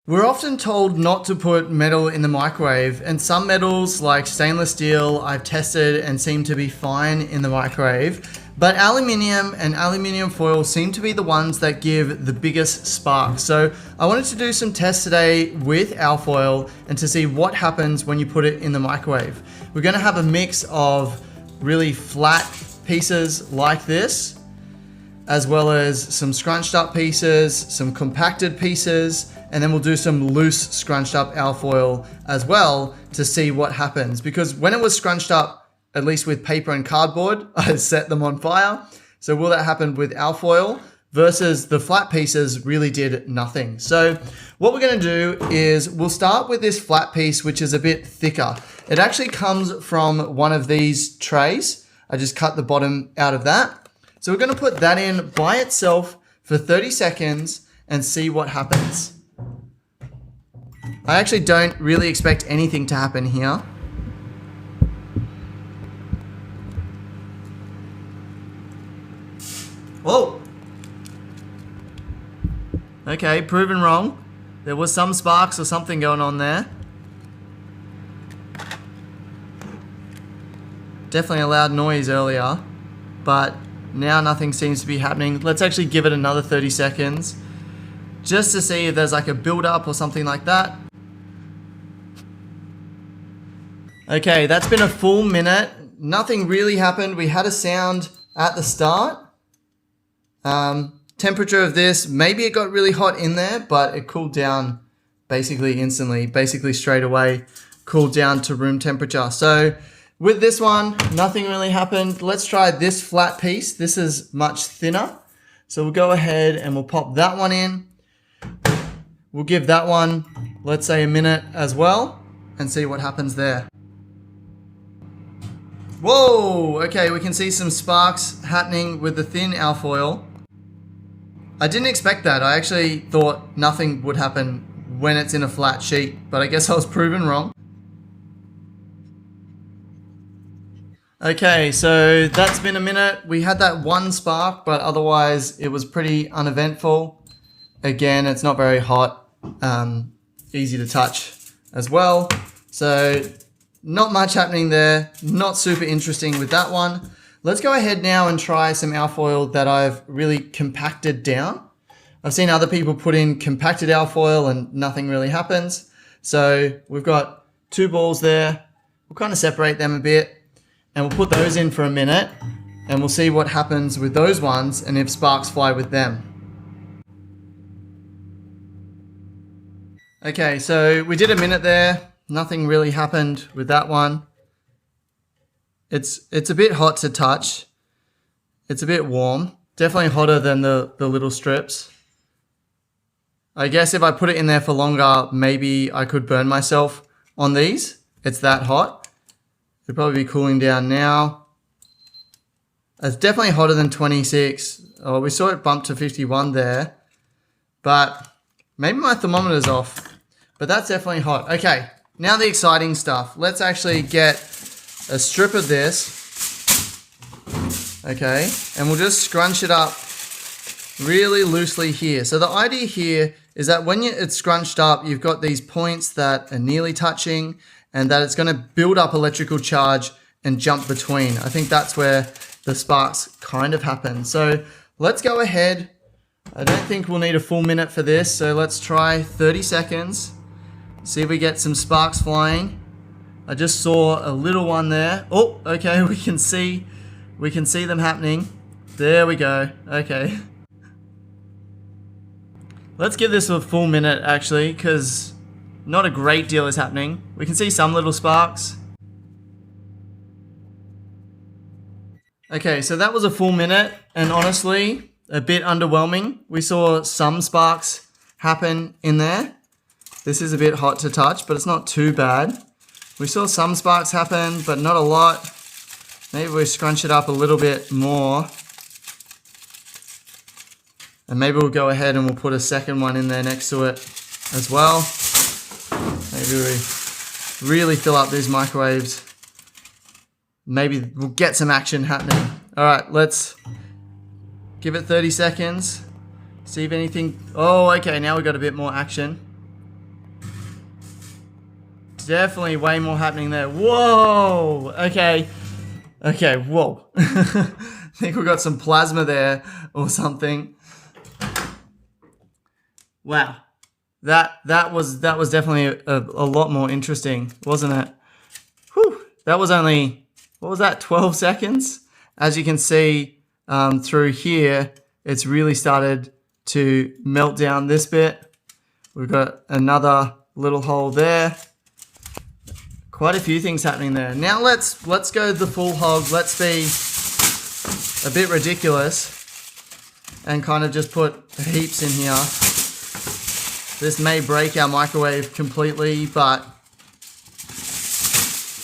We're often told not to put metal in the microwave, and some metals like stainless steel I've tested and seem to be fine in the microwave, but aluminium and aluminium foil seem to be the ones that give the biggest spark. So I wanted to do some tests today with alfoil and to see what happens when you put it in the microwave. We're gonna have a mix of really flat pieces like this, as well as some scrunched up pieces, some compacted pieces, and then we'll do some loose scrunched up alfoil as well to see what happens. Because when it was scrunched up, at least with paper and cardboard, I set them on fire. So will that happen with alfoil? Versus the flat pieces really did nothing. So what we're gonna do is we'll start with this flat piece, which is a bit thicker. It actually comes from one of these trays. I just cut the bottom out of that. So we're gonna put that in by itself for 30 seconds and see what happens. I actually don't really expect anything to happen here. Whoa! Okay, proven wrong. There was some sparks or something going on there. Definitely a loud noise earlier, but now nothing seems to be happening. Let's actually give it another 30 seconds just to see if there's like a build up or something like that. Okay, that's been a full minute. Nothing really happened. We had a sound at the start. Temperature of this, maybe it got really hot in there, but it cooled down basically instantly, basically straight away, cooled down to room temperature. So with this one, nothing really happened. Let's try this flat piece. This is much thinner. So we'll go ahead and we'll pop that one in. We'll give that one, let's say a minute as well, and see what happens there. Whoa, okay, we can see some sparks happening with the thin alfoil. I didn't expect that. I actually thought nothing would happen when it's in a flat sheet, but I guess I was proven wrong. Okay, so that's been a minute. We had that one spark, but otherwise it was pretty uneventful. Again, it's not very hot, easy to touch as well. So not much happening there, not super interesting with that one. Let's go ahead now and try some alfoil that I've really compacted down. I've seen other people put in compacted alfoil and nothing really happens. So we've got two balls there. We'll kind of separate them a bit and we'll put those in for a minute and we'll see what happens with those ones and if sparks fly with them. Okay, so we did a minute there. Nothing really happened with that one. It's a bit hot to touch. It's a bit warm. Definitely hotter than the little strips. I guess if I put it in there for longer, maybe I could burn myself on these. It's that hot. It'd probably be cooling down now. It's definitely hotter than 26. Oh, we saw it bump to 51 there. But maybe my thermometer's off. But that's definitely hot. Okay, now the exciting stuff. Let's actually get a strip of this. Okay, and we'll just scrunch it up really loosely here. So the idea here is that when it's scrunched up, you've got these points that are nearly touching and that it's going to build up electrical charge and jump between. I think that's where the sparks kind of happen. So let's go ahead. I don't think we'll need a full minute for this. So let's try 30 seconds. See if we get some sparks flying. I just saw a little one there. Oh, okay, we can see them happening. There we go. Okay. Let's give this a full minute actually, because not a great deal is happening. We can see some little sparks. Okay, so that was a full minute, and honestly, a bit underwhelming. We saw some sparks happen in there. This is a bit hot to touch, but it's not too bad. We saw some sparks happen, but not a lot. Maybe we scrunch it up a little bit more. And maybe we'll go ahead and we'll put a second one in there next to it as well. Maybe we really fill up these microwaves. Maybe we'll get some action happening. All right, let's give it 30 seconds. See if anything, oh, okay, now we've got a bit more action. definitely way more happening there. Whoa, okay. Okay, whoa. I think we got some plasma there or something. Wow. That was definitely a lot more interesting, wasn't it? Whew. That was only, what was that, 12 seconds? As you can see through here, it's really started to melt down this bit. We've got another little hole there. Quite a few things happening there. Now let's go the full hog. Let's be a bit ridiculous and kind of just put heaps in here. This may break our microwave completely, but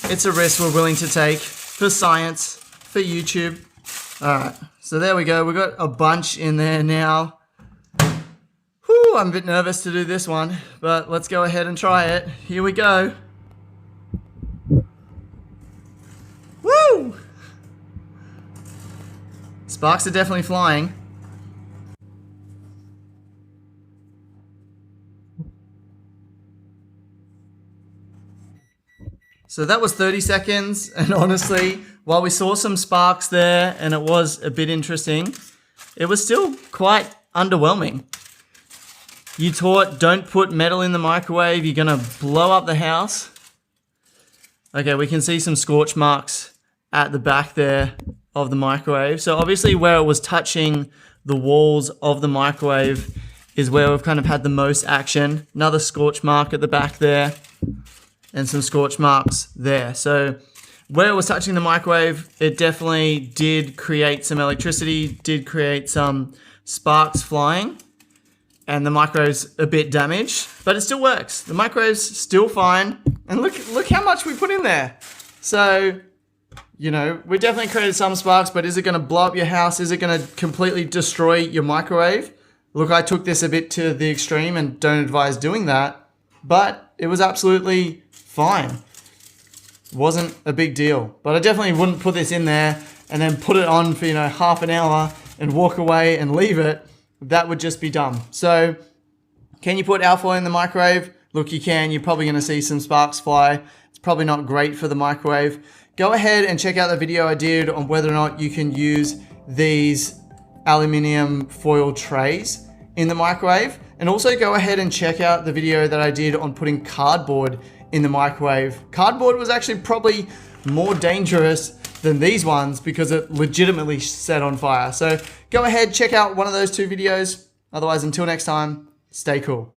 it's a risk we're willing to take for science, for YouTube. Alright, so there we go. We've got a bunch in there now. Whew, I'm a bit nervous to do this one, but let's go ahead and try it. Here we go. Woo! Sparks are definitely flying. So that was 30 seconds, and honestly, while we saw some sparks there and it was a bit interesting, it was still quite underwhelming. You taught don't put metal in the microwave, you're gonna blow up the house. Okay, we can see some scorch marks at the back there of the microwave. So obviously where it was touching the walls of the microwave is where we've kind of had the most action. Another scorch mark at the back there and some scorch marks there. So where it was touching the microwave, it definitely did create some electricity, did create some sparks flying, and the microwave's a bit damaged, but it still works. The microwave's still fine, and look how much we put in there. So, you know, we definitely created some sparks, but is it gonna blow up your house? Is it gonna completely destroy your microwave? Look, I took this a bit to the extreme and don't advise doing that, but it was absolutely fine. Wasn't a big deal, but I definitely wouldn't put this in there and then put it on for, you know, half an hour and walk away and leave it. That would just be dumb. So can you put alfoil in the microwave? Look, you can. You're probably going to see some sparks fly. It's probably not great for the microwave. Go ahead and check out the video I did on whether or not you can use these aluminium foil trays in the microwave. And also go ahead and check out the video that I did on putting cardboard in the microwave. Cardboard was actually probably more dangerous than these ones because it legitimately set on fire. So go ahead, check out one of those two videos. Otherwise, until next time, stay cool.